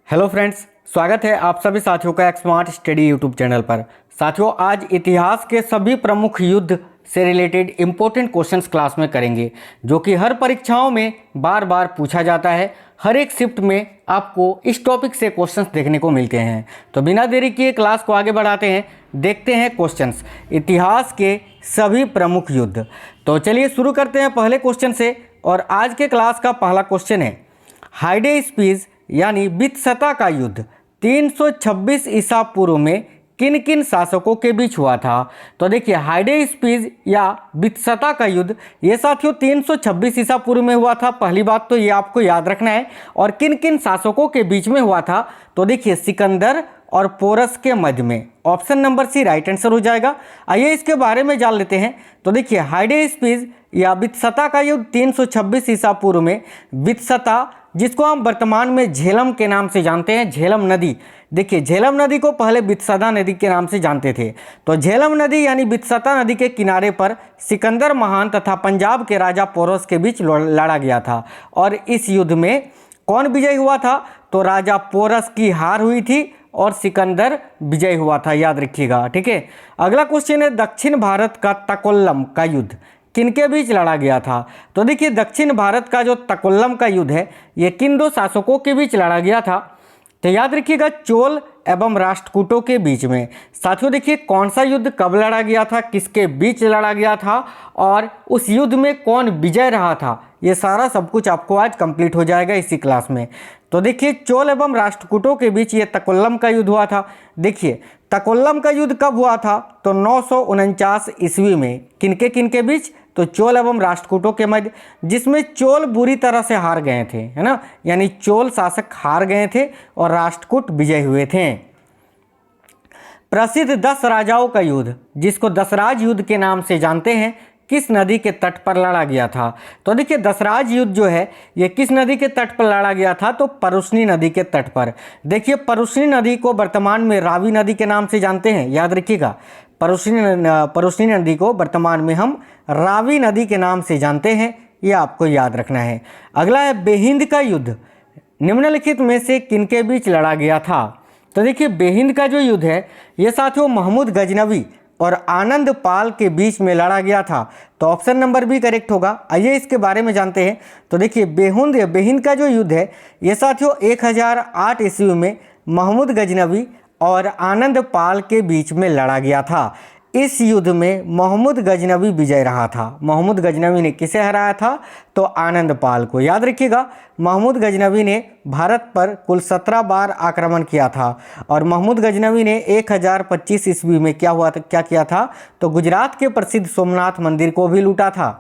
Hello friends, स्वागत है आप सभी साथियों का एक स्मार्ट स्टडी यूट्यूब चैनल पर। साथियों, आज इतिहास के सभी प्रमुख युद्ध से रिलेटेड इम्पोर्टेंट क्वेश्चंस क्लास में करेंगे, जो कि हर परीक्षाओं में बार बार पूछा जाता है। हर एक शिफ्ट में आपको इस टॉपिक से क्वेश्चंस देखने को मिलते हैं। तो बिना देरी किए क्लास को आगे बढ़ाते हैं, देखते हैं क्वेश्चंस इतिहास के सभी प्रमुख युद्ध। तो चलिए शुरू करते हैं पहले क्वेश्चन से। और आज के क्लास का पहला क्वेश्चन है, हाइडेस्पीस यानी बित्सता का युद्ध 326 ईसा पूर्व में किन किन शासकों के बीच हुआ था। तो देखिए, हाइडेस्पीस या बित्सता का युद्ध ये साथियों 326 ईसा पूर्व में हुआ था। पहली बात तो ये आपको याद रखना है। और किन किन शासकों के बीच में हुआ था, तो देखिए सिकंदर और पोरस के मध्य में। Option number C right answer हो जाएगा। आइए इसके बारे में जान लेते हैं। तो देखिए, हाइडेस्पीस या बित्सता का युद्ध 326 ईसा पूर्व में, बित्सता जिसको हम वर्तमान में झेलम के नाम से जानते हैं, झेलम नदी। देखिए, झेलम नदी को पहले बित्सता नदी के नाम से जानते थे। तो झेलम नदी यानी बित्सता नदी के किनारे पर सिकंदर महान तथा पंजाब के राजा पोरस के बीच लड़ा गया था। और इस युद्ध में कौन विजयी हुआ था, तो राजा पोरस की हार हुई थी और सिकंदर विजय हुआ था, याद रखिएगा। ठीक है, अगला क्वेश्चन है, दक्षिण भारत का तकोल्लम का युद्ध किनके बीच लड़ा गया था। तो देखिए, दक्षिण भारत का जो तकोल्लम का युद्ध है, ये किन दो शासकों के बीच लड़ा गया था, तो याद रखिएगा चोल एवं राष्ट्रकूटों के बीच में। साथियों देखिए, कौन सा युद्ध कब लड़ा गया था, किसके बीच लड़ा गया था और उस युद्ध में कौन विजय रहा था, ये सारा सब कुछ आपको आज कंप्लीट हो जाएगा इसी क्लास में। तो देखिए, चोल एवं राष्ट्रकूटों के बीच ये तकोल्लम का युद्ध हुआ था। देखिए, तकोल्लम का युद्ध कब हुआ था, तो 949 ईस्वी में। किनके बीच, तो चोल एवं राष्ट्रकूटों के मध्य, जिसमें चोल बुरी तरह से हार गए थे, है ना, यानी चोल शासक हार गए थे और राष्ट्रकूट विजय हुए थे। प्रसिद्ध 10 राजाओं का युद्ध, जिसको दसराज युद्ध के नाम से जानते हैं, किस नदी के तट पर लड़ा गया था। तो देखिए, दसराज युद्ध जो है ये किस नदी के तट पर लड़ा गया था, तो परुष्णी नदी के तट पर। देखिए, परुष्णी नदी को वर्तमान में रावी नदी के नाम से जानते हैं, याद रखिएगा। परुष्णी नदी को वर्तमान में हम रावी नदी के नाम से जानते हैं, ये आपको याद रखना है। अगला है, बेहिंद का युद्ध निम्नलिखित में से किनके बीच लड़ा गया था। तो देखिए, बेहिंद का जो युद्ध है ये साथियों महमूद गजनवी और आनंद पाल के बीच में लड़ा गया था। तो ऑप्शन नंबर बी करेक्ट होगा। आइए इसके बारे में जानते हैं। तो देखिए, बेहिंद का जो युद्ध है ये साथियों 1008 ईस्वी में महमूद गजनवी और आनंद पाल के बीच में लड़ा गया था। इस युद्ध में महमूद गजनवी विजय रहा था। महमूद गजनवी ने किसे हराया था, तो आनंद पाल को। याद रखिएगा, महमूद गजनवी ने भारत पर कुल 17 बार आक्रमण किया था। और महमूद गजनवी ने 1025 ईस्वी में क्या किया था, तो गुजरात के प्रसिद्ध सोमनाथ मंदिर को भी लूटा था।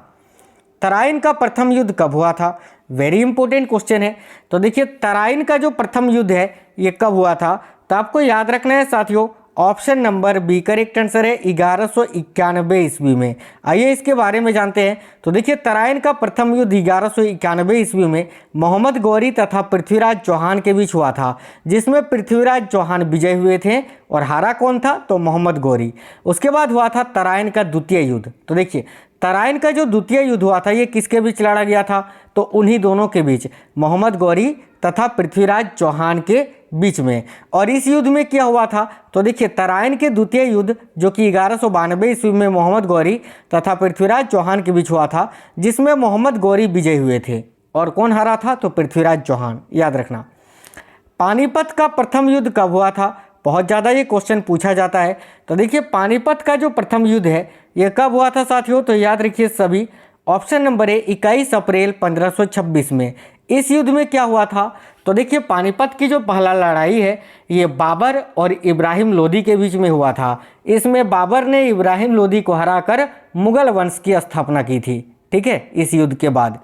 तराइन का प्रथम युद्ध कब हुआ था, वेरी इंपॉर्टेंट क्वेश्चन है। तो देखिए, तराइन का जो प्रथम युद्ध है ये कब हुआ था, तो आपको याद रखना है साथियों, option number B correct answer है 1191 ईस्वी में। आइए इसके बारे में जानते हैं। तो देखिए, तराइन का प्रथम युद्ध 1191 ईस्वी में मोहम्मद गौरी तथा पृथ्वीराज चौहान के बीच हुआ था, जिसमें पृथ्वीराज चौहान विजय हुए थे और हारा कौन था, तो मोहम्मद गौरी। उसके बाद हुआ था तराइन का द्वितीय युद्ध। तो देखिए, तराइन का जो द्वितीय युद्ध हुआ था ये किसके बीच लड़ा गया था, तो उन्हीं दोनों के बीच, मोहम्मद गौरी तथा पृथ्वीराज चौहान के बीच में। और इस युद्ध में क्या हुआ था, तो देखिए, तराइन के द्वितीय युद्ध जो कि 1192 ईस्वी में मोहम्मद गौरी तथा पृथ्वीराज चौहान के बीच हुआ था, जिसमें मोहम्मद गौरी विजय हुए थे और कौन हारा था, तो पृथ्वीराज चौहान, याद रखना। पानीपत का प्रथम युद्ध कब हुआ था, बहुत ज़्यादा ये क्वेश्चन पूछा जाता है। तो देखिए, पानीपत का जो प्रथम युद्ध है ये कब हुआ था साथियों, तो याद रखिए सभी, ऑप्शन नंबर है 21 अप्रैल 1526 में। इस युद्ध में क्या हुआ था, तो देखिए, पानीपत की जो पहला लड़ाई है ये बाबर और इब्राहिम लोदी के बीच में हुआ था। इसमें बाबर ने इब्राहिम लोदी को हराकर मुगल वंश की स्थापना की थी। ठीक है, इस युद्ध के बाद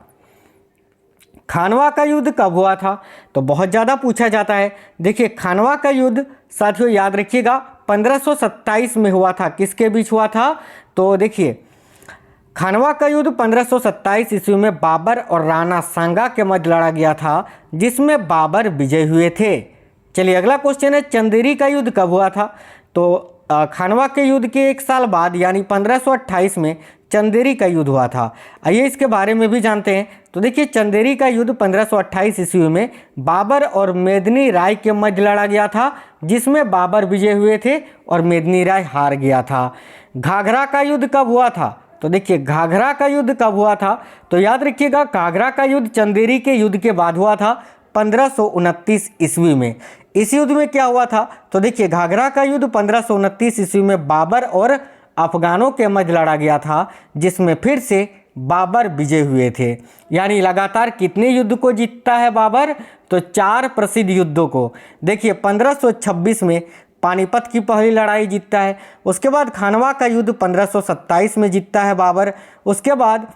खानवा का युद्ध कब हुआ था, तो बहुत ज़्यादा पूछा जाता है। देखिए, खानवा का युद्ध साथियों याद रखिएगा 1527 में हुआ था। किसके बीच हुआ था, तो देखिए, खानवा का युद्ध 1527 ईस्वी में बाबर और राणा सांगा के मध्य लड़ा गया था, जिसमें बाबर विजय हुए थे। चलिए अगला क्वेश्चन है, चंदेरी का युद्ध कब हुआ था, तो खानवा के युद्ध के 1 साल बाद यानी 1528 में चंदेरी का युद्ध हुआ था। आइए इसके बारे में भी जानते हैं। तो देखिए चंदेरी का युद्ध 1528 ईस्वी में बाबर और मेदिनी राय के मध्य लड़ा गया था, जिसमें बाबर विजय हुए थे और मेदिनी राय हार गया था। घाघरा का युद्ध कब हुआ था? तो देखिए घाघरा का युद्ध कब हुआ था? तो याद रखिएगा घाघरा का युद्ध चंदेरी के युद्ध के बाद हुआ था 1529 ईस्वी में। इस युद्ध में क्या हुआ था? तो देखिए घाघरा का युद्ध 1529 ईस्वी में बाबर और अफगानों के मध्य लड़ा गया था, जिसमें फिर से बाबर विजय हुए थे। यानी लगातार कितने युद्ध को जीतता है बाबर? तो 4 प्रसिद्ध युद्धों को। देखिए 1526 में पानीपत की पहली लड़ाई जीतता है, उसके बाद खानवा का युद्ध 1527 में जीतता है बाबर, उसके बाद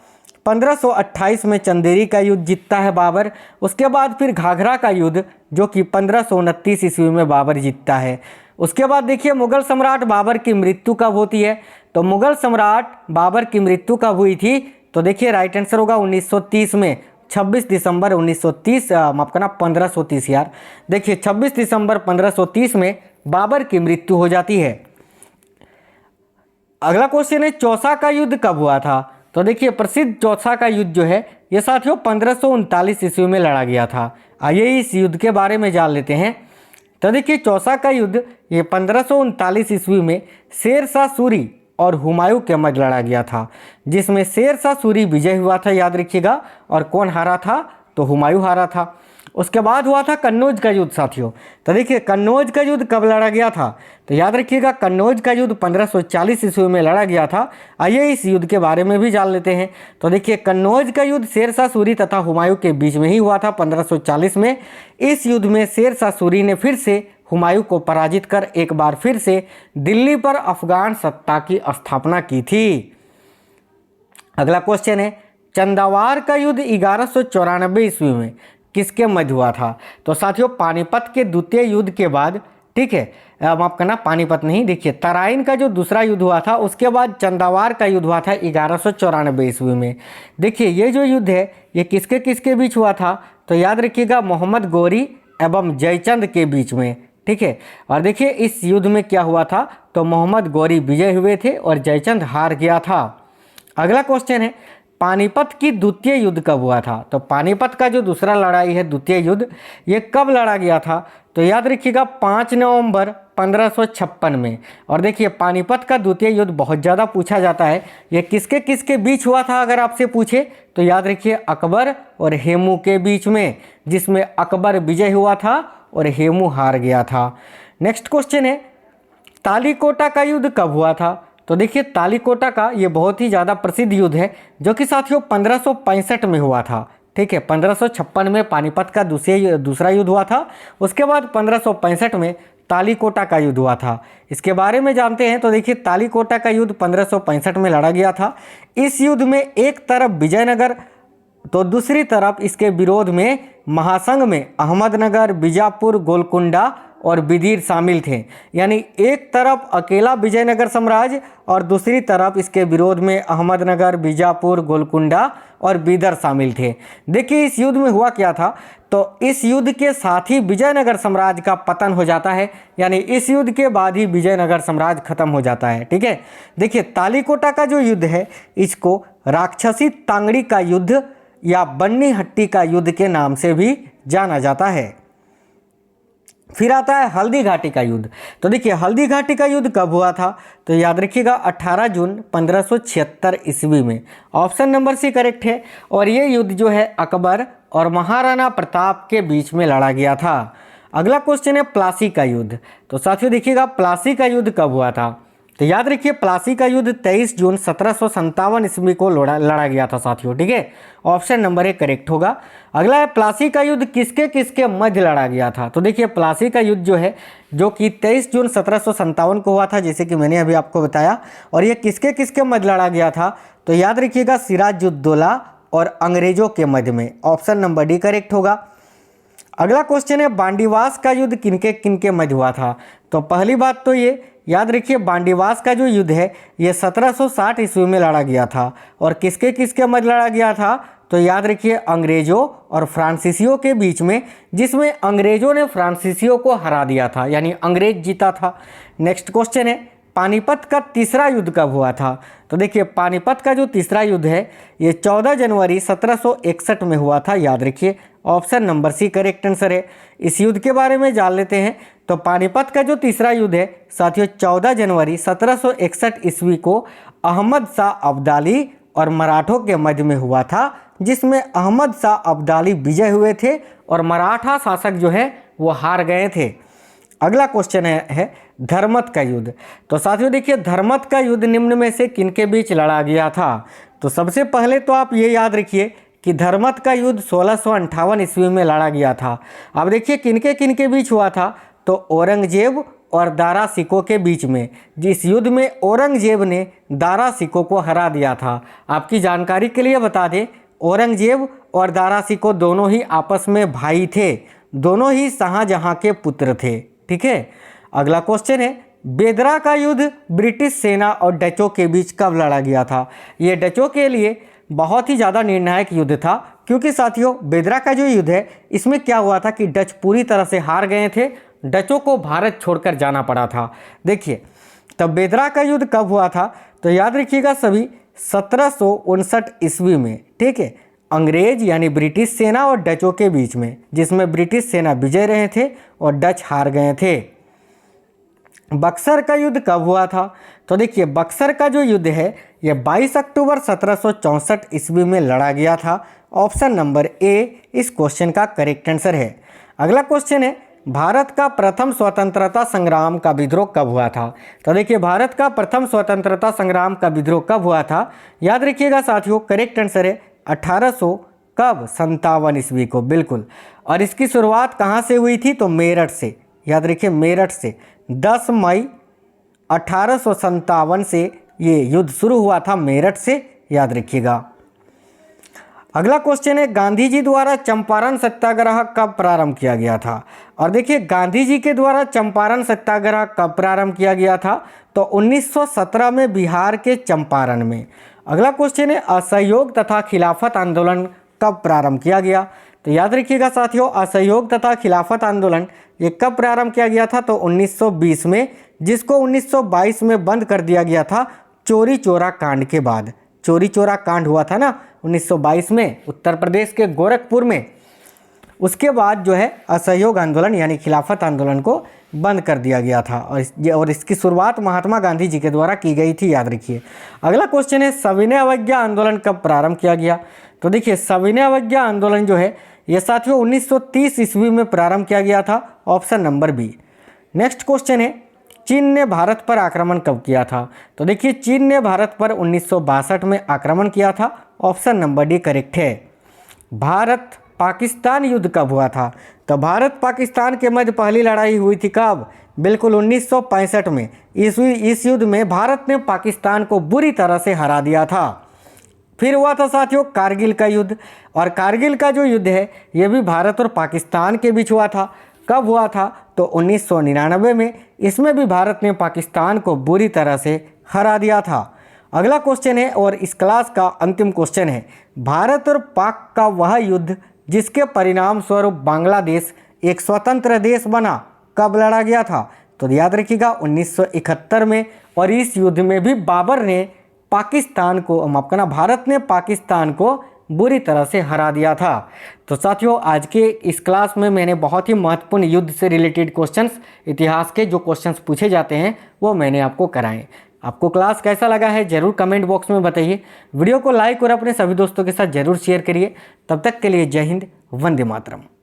1528 में चंदेरी का युद्ध जीतता है बाबर, उसके बाद फिर घाघरा का युद्ध जो कि 1529 ईस्वी में बाबर जीतता है। उसके बाद देखिए मुगल सम्राट बाबर की मृत्यु कब होती है? तो मुगल सम्राट बाबर की मृत्यु कब हुई थी? तो देखिए राइट आंसर होगा 1930 में, 26 दिसंबर 1930, माफ करना 1530 यार। देखिए 26 दिसंबर 1530 में बाबर की मृत्यु हो जाती है। अगला क्वेश्चन है चौसा का युद्ध कब हुआ था? तो देखिए प्रसिद्ध चौसा का युद्ध जो है ये साथियों 1539 ईस्वी में लड़ा गया था। आइए इस युद्ध के बारे में जान लेते हैं। तो देखिए चौसा का युद्ध ये 1539 ईस्वी में शेर शाह सूरी और हुमायूं के मध्य लड़ा गया था, जिसमें शेर शाह सूरी विजय हुआ था, याद रखिएगा। और कौन हारा था? तो हुमायूं हारा था। उसके बाद हुआ था कन्नौज का युद्ध साथियों। तो देखिए कन्नौज का युद्ध कब लड़ा गया था? तो याद रखिएगा कन्नौज का युद्ध 1540 ईस्वी में लड़ा गया था। आइए इस युद्ध के बारे में भी जान लेते हैं। तो देखिए कन्नौज का युद्ध शेर शाह सूरी तथा हुमायूं के बीच में ही हुआ था 1540 में। इस युद्ध में शेर शाह सूरी ने फिर से हुमायूं को पराजित कर एक बार फिर से दिल्ली पर अफगान सत्ता की स्थापना की थी। अगला क्वेश्चन है चंदावार का युद्ध 1194 ईस्वी में किसके मध्य हुआ था? तो साथियों पानीपत के द्वितीय युद्ध के बाद, ठीक है, माफ करना पानीपत नहीं, देखिए तराइन का जो दूसरा युद्ध हुआ था उसके बाद चंदावार का युद्ध हुआ था 1194 ईस्वी में। देखिए ये जो युद्ध है ये किसके किसके बीच हुआ था? तो याद रखिएगा मोहम्मद गौरी एवं जयचंद के बीच में, ठीक है। और देखिए इस युद्ध में क्या हुआ था? तो मोहम्मद गौरी विजय हुए थे और जयचंद हार गया था। अगला क्वेश्चन है पानीपत की द्वितीय युद्ध कब हुआ था? तो पानीपत का जो दूसरा लड़ाई है द्वितीय युद्ध ये कब लड़ा गया था? तो याद रखिएगा 5 नवंबर 1556 में। और देखिए पानीपत का द्वितीय युद्ध बहुत ज़्यादा पूछा जाता है। ये किसके किसके बीच हुआ था अगर आपसे पूछे? तो याद रखिए अकबर और हेमू के बीच में, जिसमें अकबर विजय हुआ था और हेमू हार गया था। नेक्स्ट क्वेश्चन है तालीकोटा का युद्ध कब हुआ था? तो देखिए तालीकोटा का ये बहुत ही ज़्यादा प्रसिद्ध युद्ध है जो कि साथियों 1565 में हुआ था, ठीक है। 1556 में पानीपत का दूसरा युद्ध हुआ था, उसके बाद 1565 में तालीकोटा का युद्ध हुआ था। इसके बारे में जानते हैं। तो देखिए तालीकोटा का युद्ध 1565 में लड़ा गया था। इस युद्ध में एक तरफ विजयनगर तो दूसरी तरफ इसके विरोध में महासंघ में अहमदनगर, बीजापुर, गोलकुंडा और बिदीर शामिल थे। यानी एक तरफ अकेला विजयनगर साम्राज्य और दूसरी तरफ इसके विरोध में अहमदनगर, बीजापुर, गोलकुंडा और बीदर शामिल थे। देखिए इस युद्ध में हुआ क्या था? तो इस युद्ध के साथ ही विजयनगर साम्राज्य का पतन हो जाता है। यानी इस युद्ध के बाद ही विजयनगर साम्राज्य खत्म हो जाता है, ठीक है। देखिए तालीकोटा का जो युद्ध है इसको राक्षसी तांगड़ी का युद्ध या बन्नी हट्टी का युद्ध के नाम से भी जाना जाता है। फिर आता है हल्दी घाटी का युद्ध। तो देखिए हल्दी घाटी का युद्ध कब हुआ था? तो याद रखिएगा 18 जून 1576 ईस्वी में। ऑप्शन नंबर सी करेक्ट है। और ये युद्ध जो है अकबर और महाराणा प्रताप के बीच में लड़ा गया था। अगला क्वेश्चन है प्लासी का युद्ध। तो साथियों देखिएगा प्लासी का युद्ध कब हुआ था? तो याद रखिए प्लासी का युद्ध 23 जून 1757 ईस्वी को लड़ा गया था साथियों, ठीक है। ऑप्शन नंबर ए करेक्ट होगा। अगला है प्लासी का युद्ध किसके किसके मध्य लड़ा गया था? तो देखिए प्लासी का युद्ध जो है जो कि 23 जून 1757 को हुआ था, जैसे कि मैंने अभी आपको बताया। और ये किसके किसके मध्य लड़ा गया था? तो याद रखिएगा सिराजुद्दौला और अंग्रेजों के मध्य में। ऑप्शन नंबर डी करेक्ट होगा। अगला क्वेश्चन है बांडीवास का युद्ध किनके किनके मध्य हुआ था? तो पहली बात तो ये याद रखिए बांडीवास का जो युद्ध है ये 1760 ईस्वी में लड़ा गया था। और किसके किसके मध्य लड़ा गया था? तो याद रखिए अंग्रेजों और फ्रांसीसियों के बीच में, जिसमें अंग्रेजों ने फ्रांसीसियों को हरा दिया था, यानी अंग्रेज जीता था। नेक्स्ट क्वेश्चन है पानीपत का तीसरा युद्ध कब हुआ था? तो देखिए पानीपत का जो तीसरा युद्ध है ये 14 जनवरी 1761 में हुआ था, याद रखिए। Option number C correct answer है। इस युद्ध के बारे में जान लेते हैं। तो पानीपत का जो तीसरा युद्ध है साथियों 14 जनवरी 1761 ईस्वी को अहमद शाह अब्दाली और मराठों के मध्य में हुआ था, जिसमें अहमद शाह अब्दाली विजय हुए थे और मराठा शासक जो है वो हार गए थे। अगला क्वेश्चन है धर्मत का युद्ध। तो साथियों देखिए धर्मत का युद्ध निम्न में से किनके बीच लड़ा गया था? तो सबसे पहले तो आप ये याद रखिए कि धर्मत का युद्ध 1658 ईस्वी में लड़ा गया था। अब देखिए किनके किनके बीच हुआ था? तो औरंगजेब और दारा सिकों के बीच में। जिस युद्ध में औरंगजेब ने दारा सिकों को हरा दिया था। आपकी जानकारी के लिए बता दें, औरंगजेब और दारा सिको दोनों ही आपस में भाई थे, दोनों ही शाहजहां के पुत्र थे। ठीक है। अगला क्वेश्चन है बेदरा का युद्ध ब्रिटिश सेना और डचों के बीच कब लड़ा गया था? ये डचों के लिए बहुत ही ज़्यादा निर्णायक युद्ध था, क्योंकि साथियों बेदरा का जो युद्ध है इसमें क्या हुआ था कि डच पूरी तरह से हार गए थे, डचों को भारत छोड़कर जाना पड़ा था। देखिए तब बेदरा का युद्ध कब हुआ था? तो याद रखिएगा सभी 1759 ईस्वी में। ठीक है। अंग्रेज यानी ब्रिटिश सेना और डचों के बीच में, जिसमें ब्रिटिश सेना विजय रहे थे और डच हार गए थे। बक्सर का युद्ध कब हुआ था? तो देखिए बक्सर का जो युद्ध है यह 22 अक्टूबर 1764 ईस्वी में लड़ा गया था। ऑप्शन नंबर ए इस क्वेश्चन का करेक्ट आंसर है। अगला क्वेश्चन है भारत का प्रथम स्वतंत्रता संग्राम का विद्रोह कब हुआ था? तो देखिए भारत का प्रथम स्वतंत्रता संग्राम का विद्रोह कब हुआ था? याद रखिएगा साथियों करेक्ट आंसर है 1857 ईस्वी को, बिल्कुल। और इसकी शुरुआत कहाँ से हुई थी? तो मेरठ से। याद रखिए मेरठ से 10 मई 1857 से ये युद्ध शुरू हुआ था, मेरठ से, याद रखिएगा। अगला क्वेश्चन है गांधी जी द्वारा चंपारण सत्याग्रह कब प्रारंभ किया गया था? और देखिए गांधी जी के द्वारा चंपारण सत्याग्रह कब प्रारंभ किया गया था? तो 1917 में बिहार के चंपारण में। अगला क्वेश्चन है असहयोग तथा खिलाफत आंदोलन कब प्रारंभ किया गया? तो याद रखिएगा साथियों असहयोग तथा खिलाफत आंदोलन ये कब प्रारंभ किया गया था? तो 1920 में, जिसको 1922 में बंद कर दिया गया था चोरी चोरा कांड के बाद। चोरी चोरा कांड हुआ था ना 1922 में उत्तर प्रदेश के गोरखपुर में, उसके बाद जो है असहयोग आंदोलन यानी खिलाफत आंदोलन को बंद कर दिया गया था और इसकी शुरुआत महात्मा गांधी जी के द्वारा की गई थी, याद रखिए। अगला क्वेश्चन है सविनय अवज्ञा आंदोलन कब प्रारंभ किया गया? तो देखिए सविनय अवज्ञा आंदोलन जो है ये साथियों 1930 ईस्वी में प्रारंभ किया गया था। Option number B. Next question है चीन ने भारत पर आक्रमण कब किया था? तो देखिए चीन ने भारत पर 1962 में आक्रमण किया था। ऑप्शन नंबर डी करेक्ट है। भारत पाकिस्तान युद्ध कब हुआ था? तो भारत पाकिस्तान के मध्य पहली लड़ाई हुई थी कब? बिल्कुल 1965 में। इस युद्ध में भारत ने पाकिस्तान को बुरी तरह से हरा दिया था। फिर हुआ था साथियों कारगिल का युद्ध, और कारगिल का जो युद्ध है ये भी भारत और पाकिस्तान के बीच हुआ था। कब हुआ था? तो 1999 में। इसमें भी भारत ने पाकिस्तान को बुरी तरह से हरा दिया था। अगला क्वेश्चन है और इस क्लास का अंतिम क्वेश्चन है भारत और पाक का वह युद्ध जिसके परिणाम स्वरूप बांग्लादेश एक स्वतंत्र देश बना कब लड़ा गया था? तो याद रखिएगा 1971 में। और इस युद्ध में भी बाबर ने पाकिस्तान को, माफ करना, भारत ने पाकिस्तान को बुरी तरह से हरा दिया था। तो साथियों आज के इस क्लास में मैंने बहुत ही महत्वपूर्ण युद्ध से रिलेटेड क्वेश्चंस, इतिहास के जो क्वेश्चंस पूछे जाते हैं वो मैंने आपको कराए। आपको क्लास कैसा लगा है ज़रूर कमेंट बॉक्स में बताइए। वीडियो को लाइक और अपने सभी दोस्तों के साथ ज़रूर शेयर करिए। तब तक के लिए जय हिंद, वंदे मातरम।